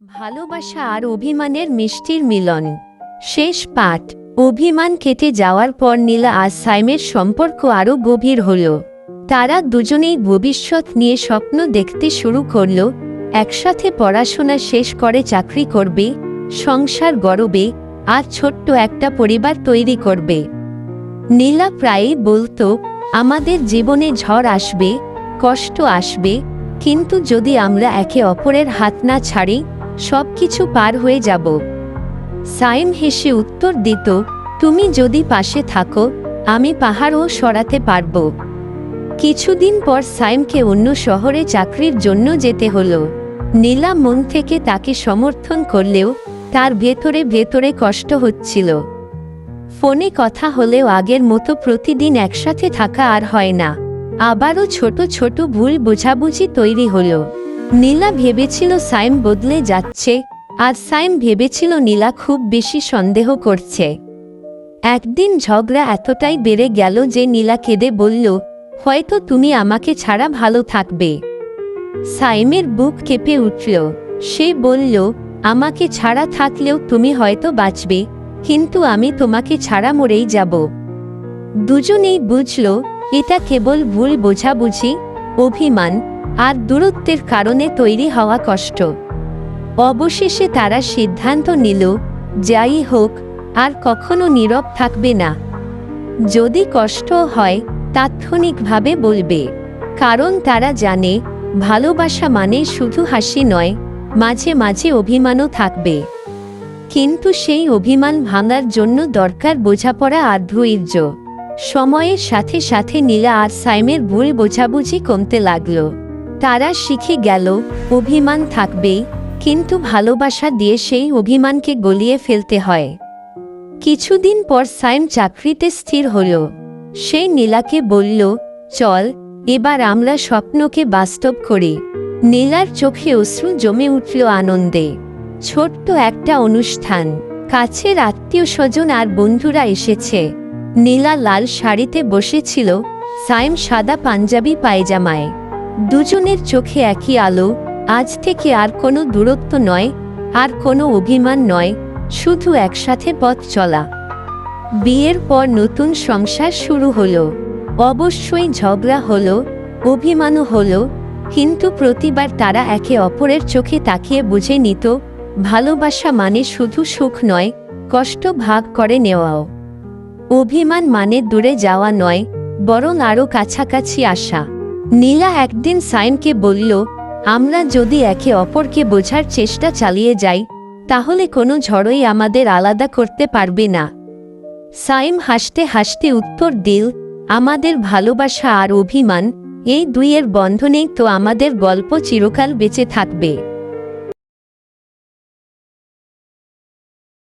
ভালোবাসা আর অভিমানের মিষ্টির মিলন। শেষ পাঠ। অভিমান কেটে যাওয়ার পর নীলা আর সাইমের সম্পর্ক আরও গভীর হল। তারা দুজনেই ভবিষ্যৎ নিয়ে স্বপ্ন দেখতে শুরু করল। একসাথে পড়াশোনা শেষ করে চাকরি করবে, সংসার গড়বে আর ছোট্ট একটা পরিবার তৈরি করবে। নীলা প্রায়ই বলতো, আমাদের জীবনে ঝড় আসবে, কষ্ট আসবে, কিন্তু যদি আমরা একে অপরের হাত না ছাড়ি সবকিছু পার হয়ে যাব। সাইম হেসে উত্তর দিত, তুমি যদি পাশে থাকো আমি পাহাড়ও সরাতে পারব। কিছুদিন পর সাইমকে অন্য শহরে চাকরির জন্য যেতে হলো। নীলা মন থেকে তাকে সমর্থন করলেও তার ভেতরে ভেতরে কষ্ট হচ্ছিল। ফোনে কথা হলেও আগের মতো প্রতিদিন একসাথে থাকা আর হয় না। আবারও ছোট ছোট ভুল বোঝাবুঝি তৈরি হলো। নীলা ভেবেছিল সাইম বদলে যাচ্ছে, আর সাইম ভেবেছিল নীলা খুব বেশি সন্দেহ করছে। একদিন ঝগড়া এতটাই বেড়ে গেল যে নীলা কেঁদে বলল, হয়তো তুমি আমাকে ছাড়া ভালো থাকবে। সাইমের বুক কেঁপে উঠল। সে বলল, আমাকে ছাড়া থাকলেও তুমি হয়তো বাঁচবে, কিন্তু আমি তোমাকে ছাড়া মরেই যাব। দুজনেই বুঝল এটা কেবল ভুল বোঝাবুঝি, অভিমান আর দূরত্বের কারণে তৈরি হওয়া কষ্ট। অবশেষে তারা সিদ্ধান্ত নিল, যাই হোক আর কখনো নীরব থাকবে না। যদি কষ্ট হয় তাৎক্ষণিকভাবে বলবে, কারণ তারা জানে ভালোবাসা মানে শুধু হাসি নয়, মাঝে মাঝে অভিমানও থাকবে। কিন্তু সেই অভিমান ভাঙার জন্য দরকার বোঝাপড়া আর ধৈর্য। সময়ের সাথে সাথে নীলা আর সাইমের ভুল বোঝাবুঝি কমতে লাগল। তারা শিখে গেল অভিমান থাকবেই, কিন্তু ভালোবাসা দিয়ে সেই অভিমানকে গলিয়ে ফেলতে হয়। কিছুদিন পর সাইম চাকরিতে স্থির হল। সে নীলাকে বলল, চল এবার আমরা স্বপ্নকে বাস্তব করি। নীলার চোখে অশ্রু জমে উঠল আনন্দে। ছোট্ট একটা অনুষ্ঠান, কাছের আত্মীয় স্বজন আর বন্ধুরা এসেছে। নীলা লাল শাড়িতে বসেছিল, সাইম সাদা পাঞ্জাবি পায়জামায়। দুজনের চোখে একই আলো। আজ থেকে আর কোনো দূরত্ব নয়, আর কোনো অভিমান নয়, শুধু একসাথে পথ চলা। বিয়ের পর নতুন সংসার শুরু হলো। অবশ্যই ঝগড়া হলো, অভিমানও হলো, কিন্তু প্রতিবার তারা একে অপরের চোখে তাকিয়ে বুঝে নিত, ভালোবাসা মানে শুধু সুখ নয়, কষ্ট ভাগ করে নেওয়াও। অভিমান মানে দূরে যাওয়া নয়, বরং আরও কাছাকাছি আসা। নীলা একদিন সাইমকে বলল, আমরা যদি একে অপরকে বোঝার চেষ্টা চালিয়ে যাই তাহলে কোনো ঝড়ই আমাদের আলাদা করতে পারবে না। সাইম হাসতে হাসতে উত্তর দিল, আমাদের ভালোবাসা আর অভিমান, এই দুইয়ের বন্ধনেই তো আমাদের গল্প চিরকাল বেঁচে থাকবে।